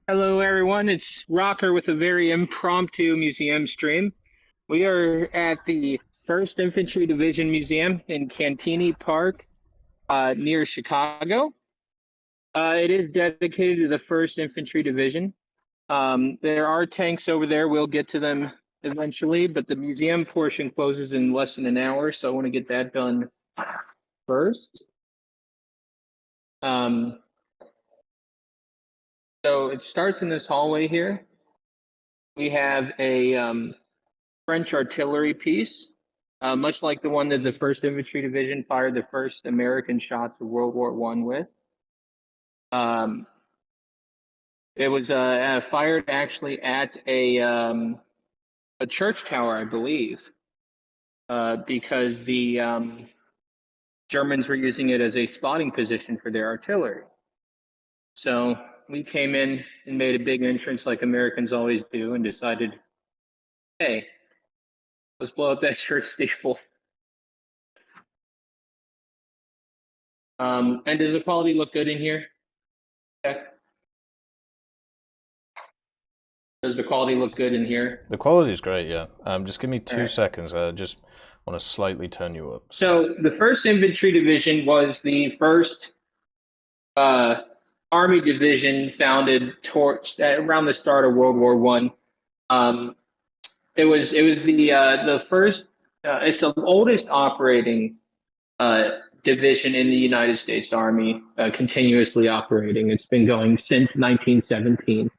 Hello, everyone. It's Rokker with a very impromptu museum stream. We are at the 1st Infantry Division Museum in Cantigny Park near Chicago. It is dedicated to the 1st Infantry Division. There are tanks over there. We'll get to them eventually, but the museum portion closes in less than an hour, so I want to get that done first. So it starts in this hallway here. We have a French artillery piece, much like the one that the 1st Infantry Division fired the first American shots of World War I with. It was fired actually at a church tower, I believe, because the Germans were using it as a spotting position for their artillery. So we came in and made a big entrance like Americans always do and decided, hey, let's blow up that church steeple. And does the quality look good in here? Yeah. Does the quality look good in here? The quality is great, yeah. Just give me two right. seconds. I just want to slightly turn you up. So the 1st Infantry Division was the first Army division founded around the start of World War I. It was the first. It's the oldest operating division in the United States Army, continuously operating. It's been going since 1917.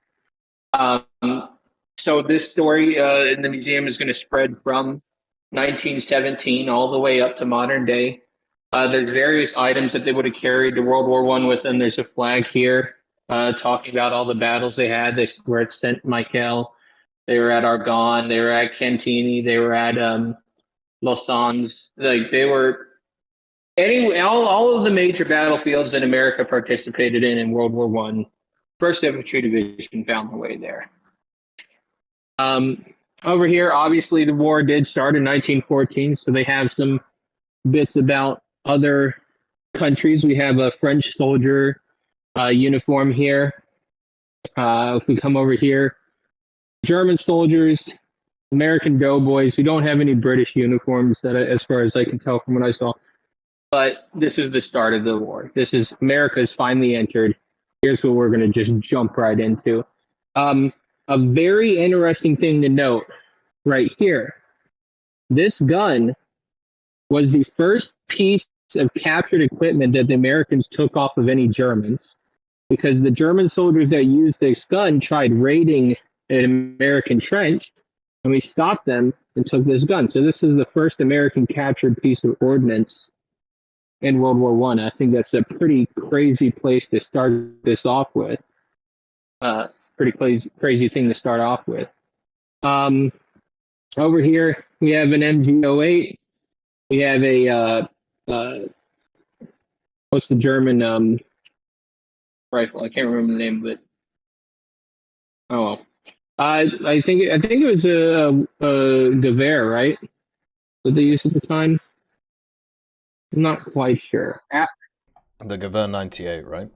So this story in the museum is going to spread from 1917 all the way up to modern day. There's various items that they would have carried to World War I with them. There's a flag here talking about all the battles they had. They were at Saint Michael, they were at Argonne, they were at Cantigny, they were at Lausanne. Like they were all of the major battlefields that America participated in World War I. 1st Infantry Division found their way there. Over here, obviously, the war did start in 1914, so they have some bits about other countries. We have a French soldier uniform here. If we come over here, German soldiers, American doughboys. We don't have any British uniforms that, as far as I can tell from what I saw. But this is the start of the war. This is America's finally entered. Here's what we're going to just jump right into. A very interesting thing to note right here. This gun was the first piece of captured equipment that the Americans took off of any Germans, because the German soldiers that used this gun tried raiding an American trench, and we stopped them and took this gun. So this is the first American captured piece of ordnance in World War I. I think that's a pretty crazy place to start this off with. Pretty crazy thing to start off with. Over here, we have an MG08. We have a, what's the German rifle? I can't remember the name of it. Oh, well. I think it was a Gewehr, right? That they used at the time. I'm not quite sure. The Gewehr 98, right?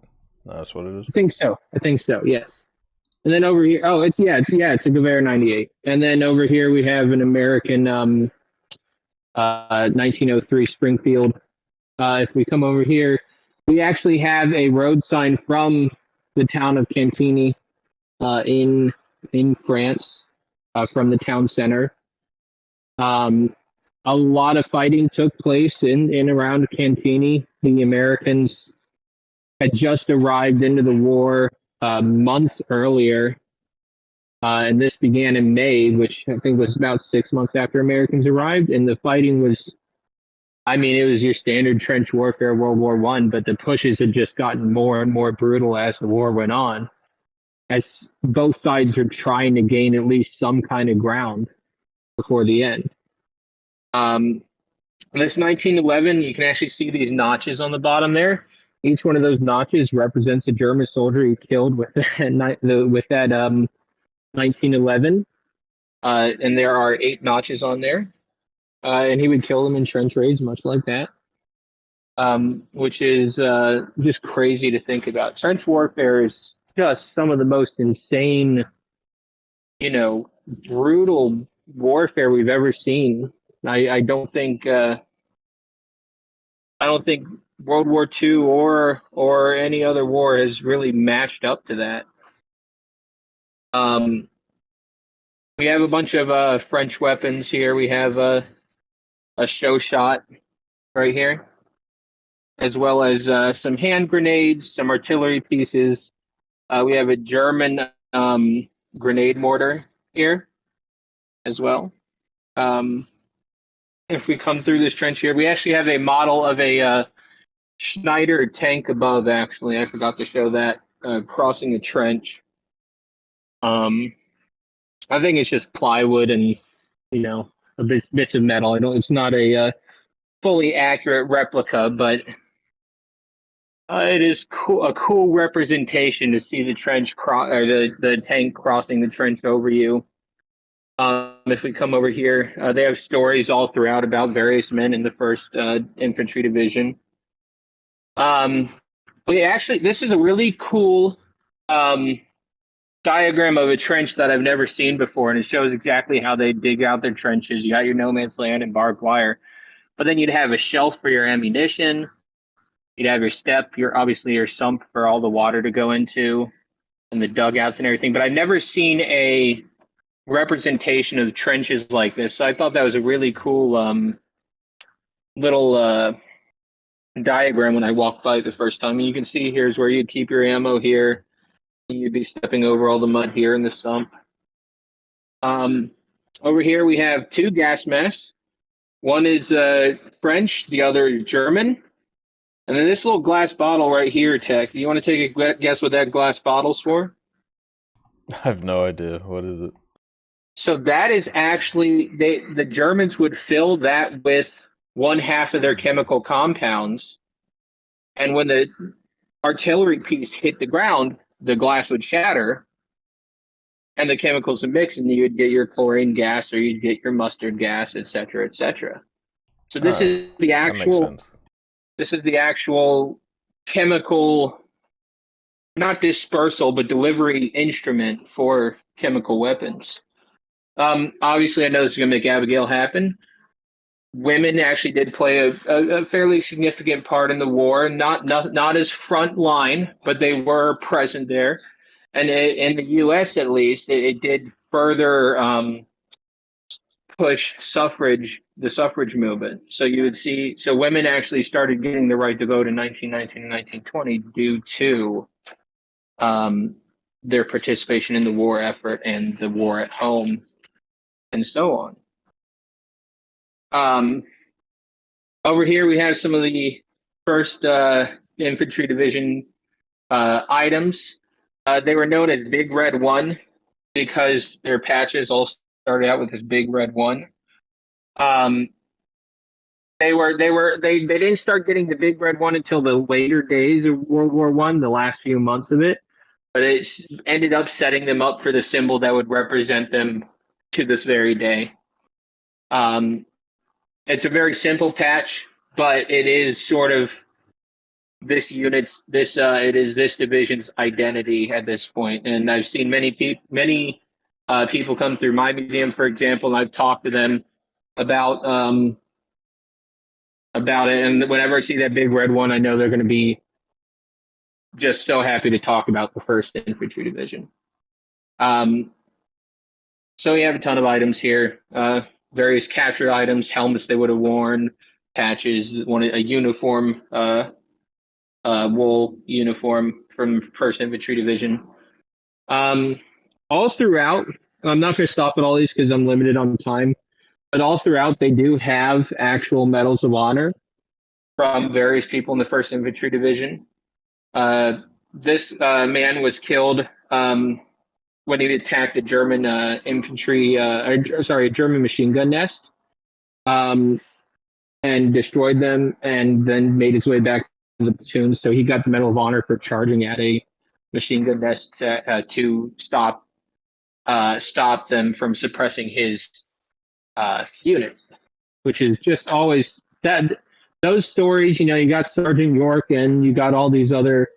That's what it is. I think so. Yes. And then over here, it's a Gewehr 98. And then over here we have an American 1903 Springfield. If we come over here, we actually have a road sign from the town of Cantigny in France, from the town center. A lot of fighting took place in around Cantigny. The Americans had just arrived into the war months earlier, and this began in May, which I think was about 6 months after Americans arrived. And the fighting was, it was your standard trench warfare, World War I, but the pushes had just gotten more and more brutal as the war went on, as both sides were trying to gain at least some kind of ground before the end. This 1911, you can actually see these notches on the bottom there. Each one of those notches represents a German soldier he killed with that 1911, and there are 8 notches on there, and he would kill them in trench raids, much like that, which is just crazy to think about. Trench warfare is just some of the most insane, brutal warfare we've ever seen. I don't think World War II or any other war has really matched up to that. We have a bunch of French weapons here. We have a show shot right here, as well as some hand grenades, some artillery pieces. We have a German grenade mortar here as well. If we come through this trench here, we actually have a model of a Schneider tank above, actually. I forgot to show that, crossing the trench. I think it's just plywood and, a bits of metal. It's not a fully accurate replica, but it is a cool representation to see the trench or the tank crossing the trench over you. If we come over here, they have stories all throughout about various men in the 1st Infantry Division. This is a really cool diagram of a trench that I've never seen before, and it shows exactly how they dig out their trenches. You got your no man's land and barbed wire, but then you'd have a shelf for your ammunition. You'd have your step, your sump for all the water to go into, and the dugouts and everything. But I've never seen a representation of trenches like this, so I thought that was a really cool little diagram when I walked by the first time. And you can see here's where you'd keep your ammo here. You'd be stepping over all the mud here in the sump. Over here we have 2 gas masks. One is French, the other is German. And then this little glass bottle right here, Tech. Do you want to take a guess what that glass bottle's for? I have no idea. What is it? So that is actually, the Germans would fill that with 1/2 of their chemical compounds. And when the artillery piece hit the ground, the glass would shatter and the chemicals would mix, and you'd get your chlorine gas or you'd get your mustard gas, etc., etc. So this is the actual chemical, not dispersal, but delivery instrument for chemical weapons. Obviously, I know this is going to make Abigail happen. Women actually did play a fairly significant part in the war, not as front line, but they were present there. And in the U.S., at least, it did further push the suffrage movement. So you would see, women actually started getting the right to vote in 1919 and 1920 due to their participation in the war effort and the war at home, and so on. Over here we have some of the 1st Infantry Division items. They were known as Big Red 1 because their patches all started out with this Big Red 1. They didn't start getting the Big Red 1 until the later days of World War I, the last few months of it, but it ended up setting them up for the symbol that would represent them to this very day. It's a very simple patch, but it is sort of this unit's it is this division's identity at this point. And I've seen many people come through my museum, for example, and I've talked to them about it. And whenever I see that Big Red 1, I know they're going to be just so happy to talk about the 1st Infantry Division. So we have a ton of items here. Various captured items, helmets they would have worn, patches, a uniform, wool uniform from 1st Infantry Division. All throughout, I'm not going to stop at all these because I'm limited on time, but all throughout they do have actual medals of honor from various people in the 1st Infantry Division. This man was killed when he attacked a German German machine gun nest, and destroyed them, and then made his way back to the platoon. So he got the Medal of Honor for charging at a machine gun nest to stop them from suppressing his unit, which is just always that. Those stories, you got Sergeant York and you got all these other,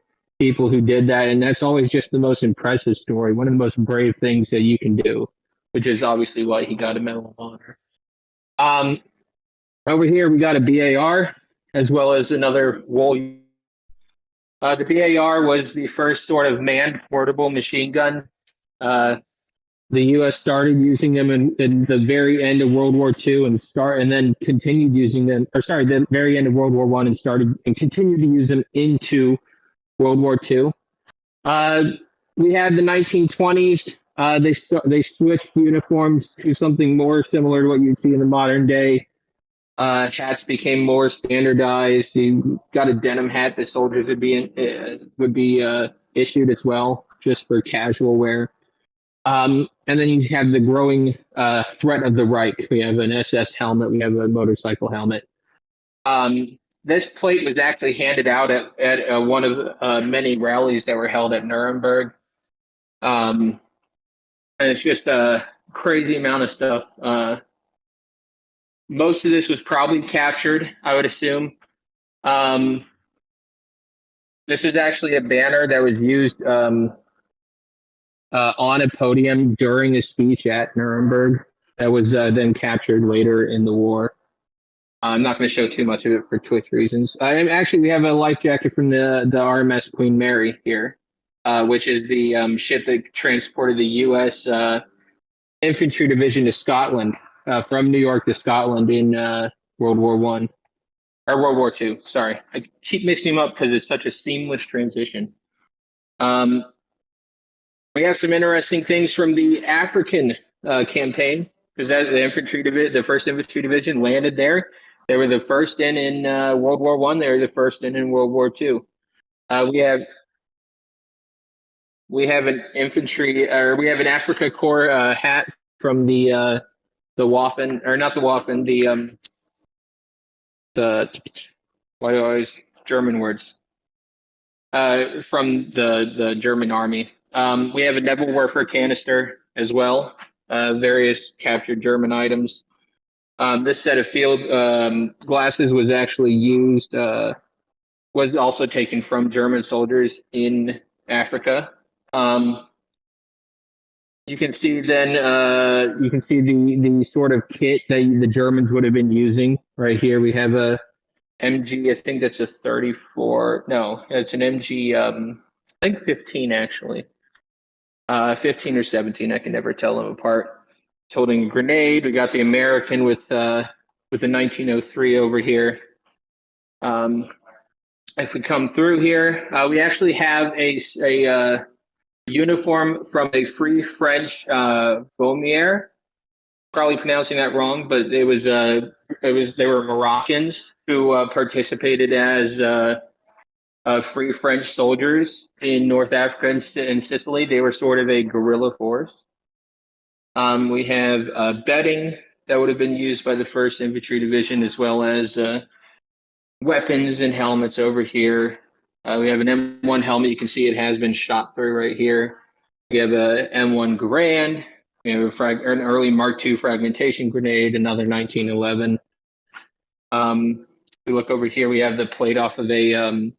people who did that, and that's always just the most impressive story. One of the most brave things that you can do, which is obviously why he got a Medal of Honor. Over here we got a BAR as well as another Wool. The BAR was the first sort of manned portable machine gun. The U.S. started using them in the very end of World War II and then continued using them. The very end of World War I and continued to use them into World War II. We had the 1920s. They switched uniforms to something more similar to what you'd see in the modern day. Hats became more standardized. You got a denim hat that soldiers would be issued as well, just for casual wear. And then you have the growing threat of the Reich. We have an SS helmet. We have a motorcycle helmet. This plate was actually handed out at one of many rallies that were held at Nuremberg. And it's just a crazy amount of stuff. Most of this was probably captured, I would assume. This is actually a banner that was used on a podium during a speech at Nuremberg that was then captured later in the war. I'm not going to show too much of it for Twitch reasons. Actually, we have a life jacket from the RMS Queen Mary here, which is the ship that transported the U.S. Infantry Division to Scotland, from New York to Scotland in World War I. Or World War II, sorry. I keep mixing them up because it's such a seamless transition. We have some interesting things from the African campaign, because the First Infantry Division landed there. They were the first in World War I. They were the first in World War II. We have an Africa Corps hat from the Waffen, or not the Waffen, why do I always German words? From the German army. We have a Nebel Warfare canister as well, various captured German items. This set of field glasses was actually used, was also taken from German soldiers in Africa. You can see then, the sort of kit that the Germans would have been using. Right here we have a MG, I think that's a 34, no, it's an MG, I think 15 actually. 15 or 17, I can never tell them apart. It's holding a grenade. We got the American with the 1903 over here. If we come through here, we actually have a uniform from a Free French Baumière. Probably pronouncing that wrong, but they were Moroccans who participated as Free French soldiers in North Africa and Sicily. They were sort of a guerrilla force. We have bedding that would have been used by the 1st Infantry Division, as well as weapons and helmets over here. We have an M1 helmet. You can see it has been shot through right here. We have a M1 Garand. We have an early Mark II fragmentation grenade, another 1911. We look over here. We have the plate off of a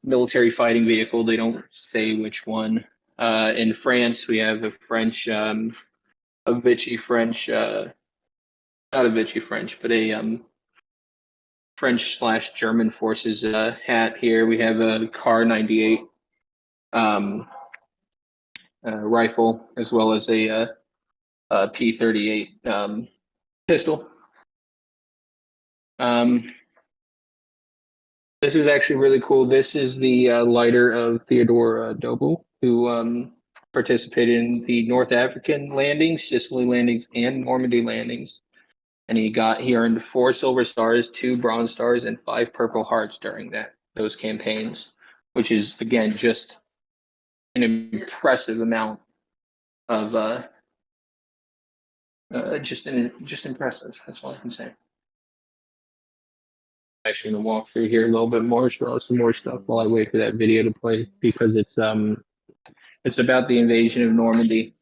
military fighting vehicle. They don't say which one. In France, we have a French, a Vichy French, not a Vichy French, but a French/German forces hat here. We have a Car 98 rifle, as well as a P38 pistol. This is actually really cool. This is the lighter of Theodore Dobel, who participated in the North African landings, Sicily landings, and Normandy landings. And he earned 4 silver stars, 2 bronze stars, and 5 purple hearts during those campaigns, which is, again, just an impressive amount of just impressive. That's all I can say. Actually going to walk through here a little bit more, show some more stuff while I wait for that video to play, because it's about the invasion of Normandy,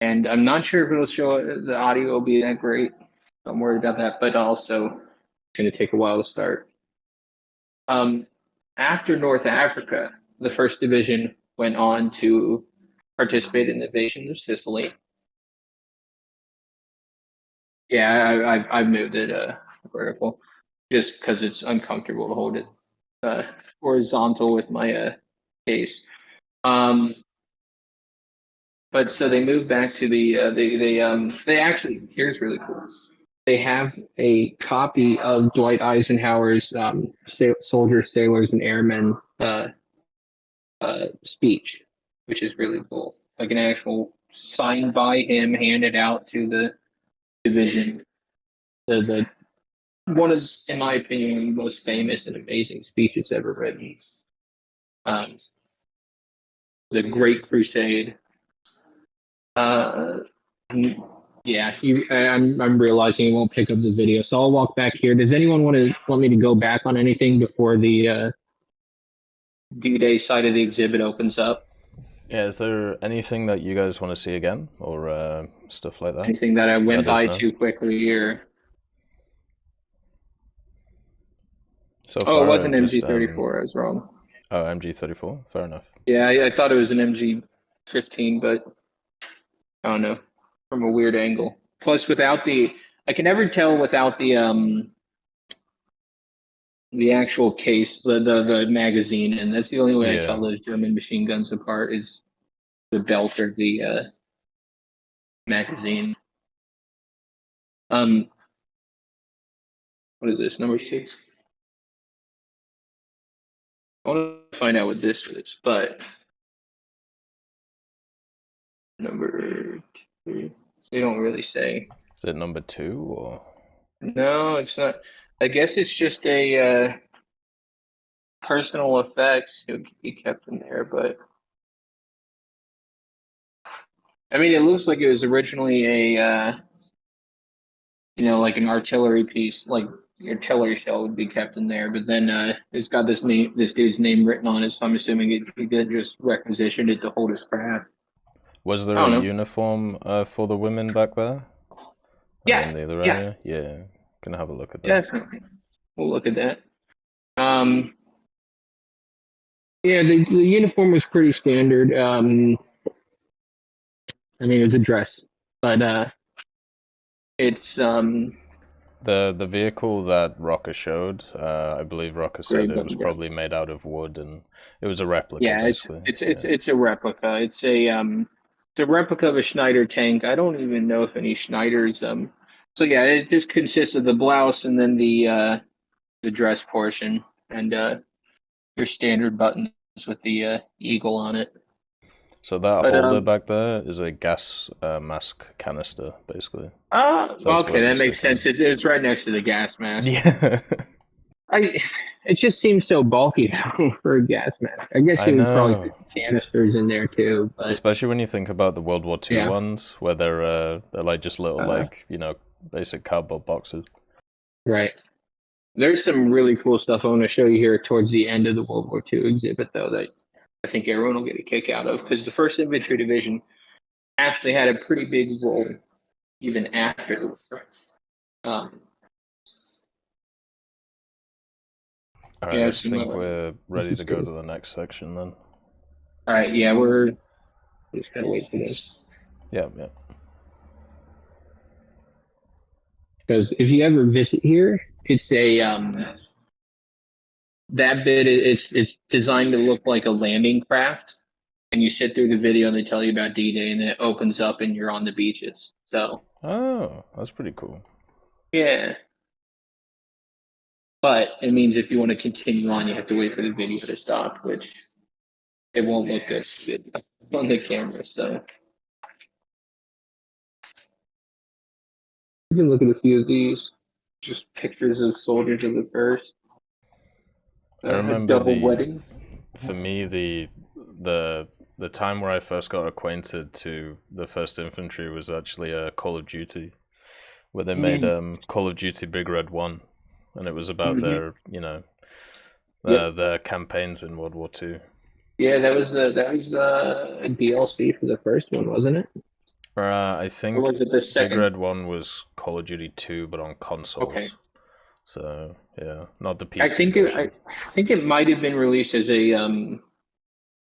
and I'm not sure if it'll show, the audio will be that great. I'm worried about that, but also it's going to take a while to start. after North Africa, the First Division went on to participate in the invasion of Sicily. Yeah, I've moved it vertical just because it's uncomfortable to hold it horizontal with my case. But so they moved back to they actually, here's really cool. They have a copy of Dwight Eisenhower's soldiers, sailors, and airmen speech, which is really cool. Like an actual signed by him, handed out to the division. The one of, in my opinion, the most famous and amazing speeches ever written. Um, the Great Crusade. Yeah, I'm realizing it won't pick up the video, so I'll walk back here. Does anyone want me to go back on anything before the D-Day side of the exhibit opens up? Yeah, is there anything that you guys want to see again, or stuff like that? Anything that I went by too quickly, or so oh, far, it was an just, MG34. I was wrong. Oh, MG34. Fair enough. Yeah, I thought it was an MG15, but I don't know, from a weird angle. Plus, without I can never tell without the actual case, the magazine, and that's the only way I tell those German machine guns apart is the belt or the magazine. What is this, number 6? I want to find out what this is, but number 2, they don't really say. Is it number 2 or? No, it's not. I guess it's just a personal effects to be kept in there, but I mean, it looks like it was originally a like an artillery piece, like the artillery shell would be kept in there, but then it's got this dude's name written on it, so I'm assuming he did just requisitioned it to hold his craft. Was there a uniform for the women back there? Yeah. In the other area? Yeah. Can I have a look at that? Definitely. We'll look at that. Yeah, the uniform was pretty standard. I mean, it was a dress, but it's the vehicle that Rokker showed. I believe Rokker said it was probably made out of wood, and it was a replica. Yeah, basically. It's a replica. It's a replica of a Schneider tank. I don't even know if any Schneiders. So yeah, it just consists of the blouse and then the dress portion and your standard buttons with the eagle on it. So that holder back there is a gas mask canister, basically. Okay, that makes sense. It's right next to the gas mask. Yeah. It just seems so bulky for a gas mask. I guess you would probably put canisters in there too. But especially when you think about the World War II ones, where they're like just little basic cardboard boxes. Right. There's some really cool stuff I want to show you here towards the end of the World War II exhibit, though, that I think everyone will get a kick out of, because the 1st Infantry Division actually had a pretty big role even after the war. All right, I think we're ready to go to the next section then. All right, yeah, we're just gonna wait for this. Yeah. Because if you ever visit here, it's a that bit it's designed to look like a landing craft, and you sit through the video and they tell you about D-Day, and then it opens up and you're on the beaches. So. Oh, that's pretty cool. Yeah. But it means if you want to continue on, you have to wait for the video to stop, which it won't look good on the camera. So you can look at a few of these, just pictures of soldiers of the first. I remember double wedding. For me, the time where I first got acquainted to the 1st Infantry was actually a Call of Duty, where they made Call of Duty Big Red 1. And it was about their, their campaigns in World War II. Yeah, that was a DLC for the first one, wasn't it? I think or was it the second? Big Red 1 was Call of Duty 2, but on consoles. Okay. So yeah, not the PC I think version. I think it might have been released as a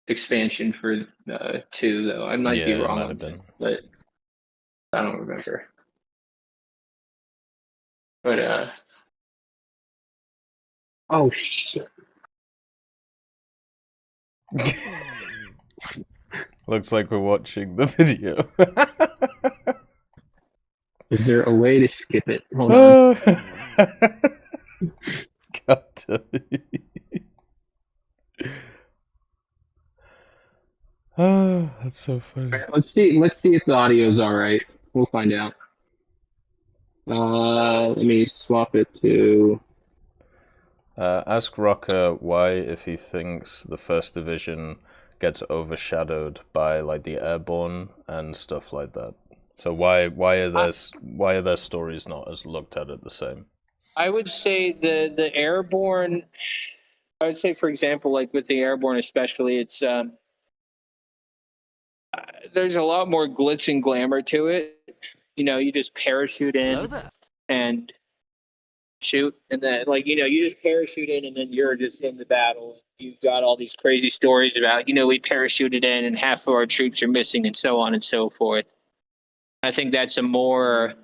expansion for 2, though. I might be Yeah, it wrong might on have that, been. but I don't remember. But oh shit! Looks like we're watching the video. Is there a way to skip it? Hold on. God damn it. Oh, that's so funny. Let's see. Let's see if the audio's all right. We'll find out. Let me swap it to. Ask Rokker why, if he thinks the First Division gets overshadowed by like the airborne and stuff like that. So why are their stories not as looked at the same? I would say the airborne. I would say, for example, like with the airborne, especially, it's there's a lot more glitz and glamour to it. You know, you just parachute in and shoot, and then you just parachute in, and then you're just in the battle. You've got all these crazy stories about we parachuted in and half of our troops are missing, and so on and so forth. I think that's a more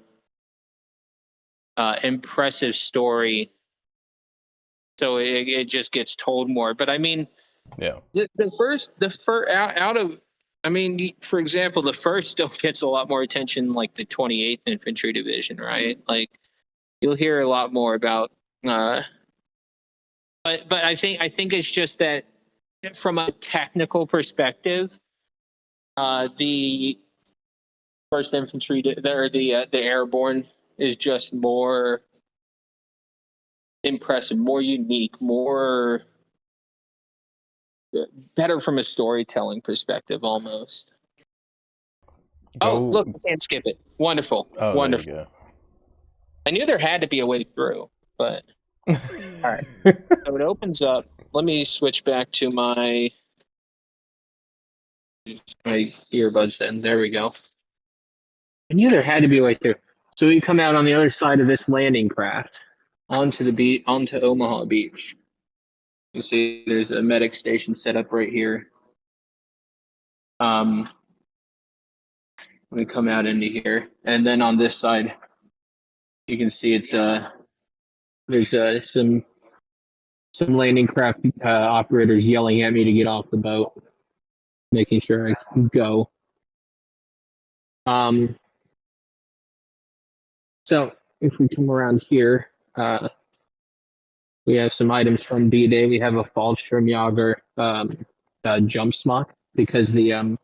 impressive story, so it just gets told more. But I mean, Yeah. the first out of, I mean, for example, the first still gets a lot more attention, like the 28th Infantry Division, right? Like you'll hear a lot more about. But I think it's just that from a technical perspective, the First Infantry or the Airborne is just more impressive, more unique, more better from a storytelling perspective, almost. Oh, Go. look, I can't skip it. Wonderful, Oh, wonderful. there you I knew there had to be a way through, but go. all right. So it opens up. Let me switch back to my earbuds. Then there we go. I knew there had to be a way through. So we come out on the other side of this landing craft onto the beach, onto Omaha Beach. You see, there's a medic station set up right here. We come out into here, and then on this side, you can see it's there's some landing craft operators yelling at me to get off the boat, making sure I can go. So if we come around here, we have some items from D-Day. We have a Fallschirmjäger jump smock, because the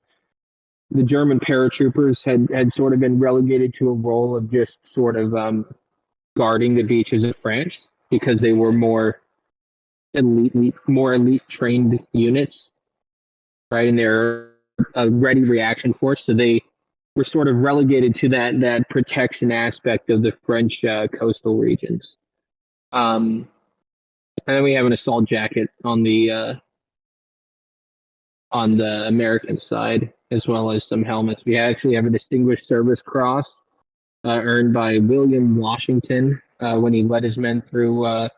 German paratroopers had sort of been relegated to a role of just sort of guarding the beaches of France, because they were more elite trained units, right? And they're a ready reaction force, so they were sort of relegated to that protection aspect of the French coastal regions. And then we have an assault jacket on the American side, as well as some helmets. We actually have a Distinguished Service Cross earned by William Washington when he led his men through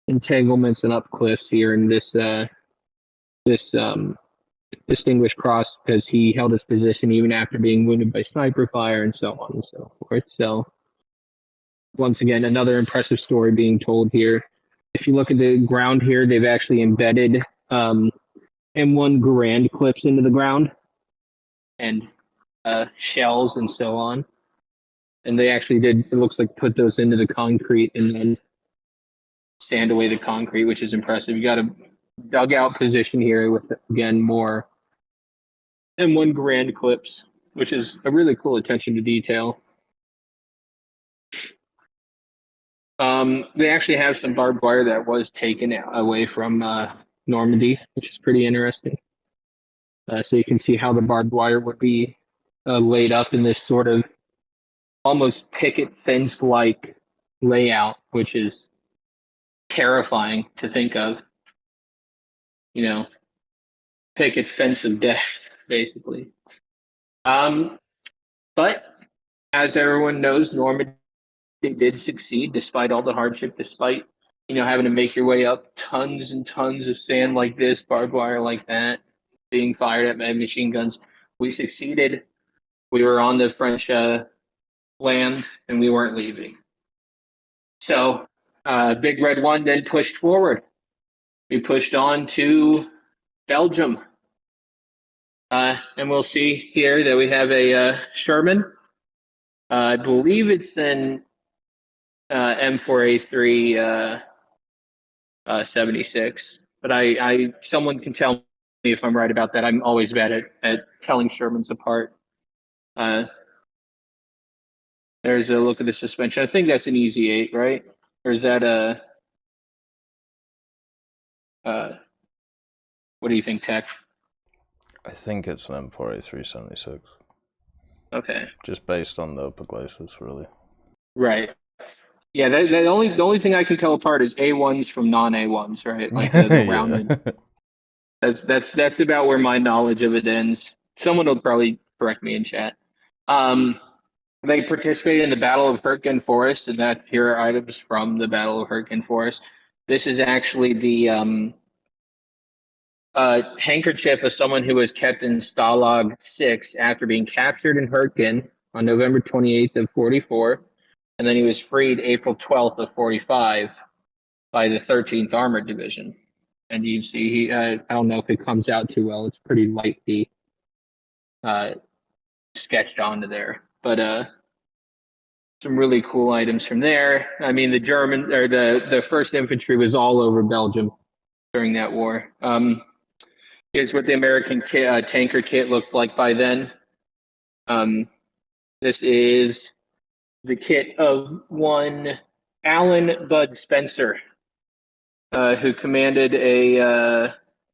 entanglements and up cliffs here in this Distinguished Cross, because he held his position even after being wounded by sniper fire and so on and so forth. So once again, another impressive story being told here. If you look at the ground here, they've actually embedded M1 Garand clips into the ground, and shells and so on. And they actually did, it looks like, put those into the concrete and then sand away the concrete, which is impressive. You got a dugout position here with, again, more M1 Garand clips, which is a really cool attention to detail. They actually have some barbed wire that was taken away from Normandy, which is pretty interesting. So you can see how the barbed wire would be laid up in this sort of almost picket fence-like layout, which is terrifying to think of. You know, picket fence of death, basically. But as everyone knows, Normandy they did succeed despite all the hardship, despite, having to make your way up tons and tons of sand like this, barbed wire like that, being fired at by machine guns. We succeeded. We were on the French land, and we weren't leaving. So Big Red 1 then pushed forward. We pushed on to Belgium. And we'll see here that we have a Sherman. I believe it's an M4A3 76. But someone can tell me if I'm right about that. I'm always bad at telling Shermans apart. There's a look at the suspension. I think that's an Easy 8, right? Or is that a... what do you think, Tech? I think it's an M4A376. Okay. Just based on the upper glacis, really. Right. Yeah, the only thing I can tell apart is A1s from non-A1s, right? Like the rounded. That's about where my knowledge of it ends. Someone will probably correct me in chat. They participated in the Battle of Hurtgen Forest, and here are items from the Battle of Hurtgen Forest. This is actually the handkerchief of someone who was kept in Stalag 6 after being captured in Hurtgen on November 28th of 44, and then he was freed April 12th of 45 by the 13th Armored Division. And you see, I don't know if it comes out too well. It's pretty lightly sketched onto there, but some really cool items from there. I mean, the German or the First Infantry was all over Belgium during that war. Here's what the American tanker kit looked like by then. This is the kit of one Alan Bud Spencer, who commanded a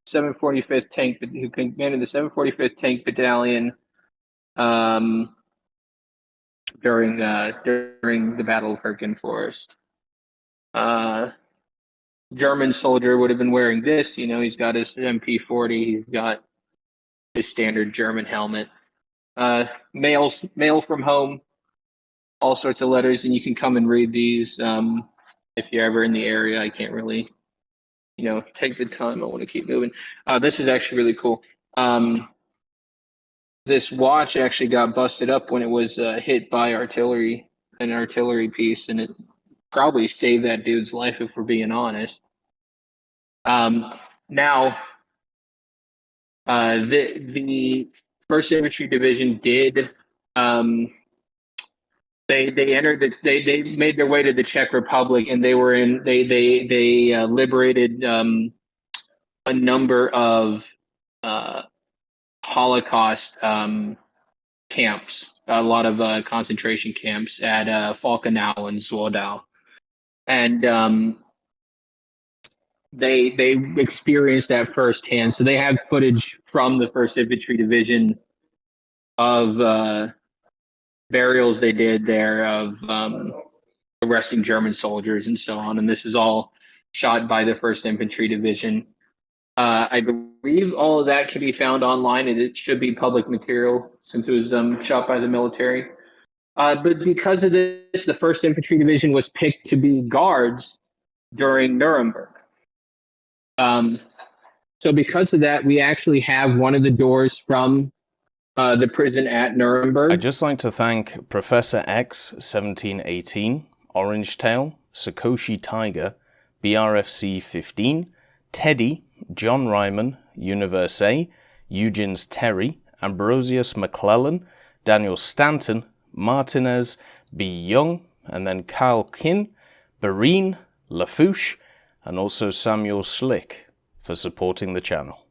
745th tank, who commanded the 745th Tank Battalion during the Battle of Hurtgen Forest. German soldier would have been wearing this. He's got his MP40. He's got his standard German helmet. Mail from home. All sorts of letters, and you can come and read these if you're ever in the area. I can't really, take the time. I want to keep moving. This is actually really cool. This watch actually got busted up when it was hit by an artillery piece, and it probably saved that dude's life, if we're being honest. Now, the First Infantry Division did. They entered. They made their way to the Czech Republic, and they liberated a number of Holocaust camps, a lot of concentration camps at Falkenau and Zwoldau, and they experienced that firsthand. So they have footage from the First Infantry Division of burials they did there of arresting German soldiers and so on. And this is all shot by the First Infantry Division. I believe all of that can be found online, and it should be public material since it was shot by the military. But because of this, the First Infantry Division was picked to be guards during Nuremberg. So because of that, we actually have one of the doors from the prison at Nuremberg. I'd just like to thank Professor X 1718, Orange Tail, Sakoshi Tiger, BRFC 15, Teddy, John Ryman, Universe A, Eugens Terry, Ambrosius McClellan, Daniel Stanton, Martinez, B. Young, and then Kyle Kin, Barine, Lafouche, and also Samuel Slick for supporting the channel.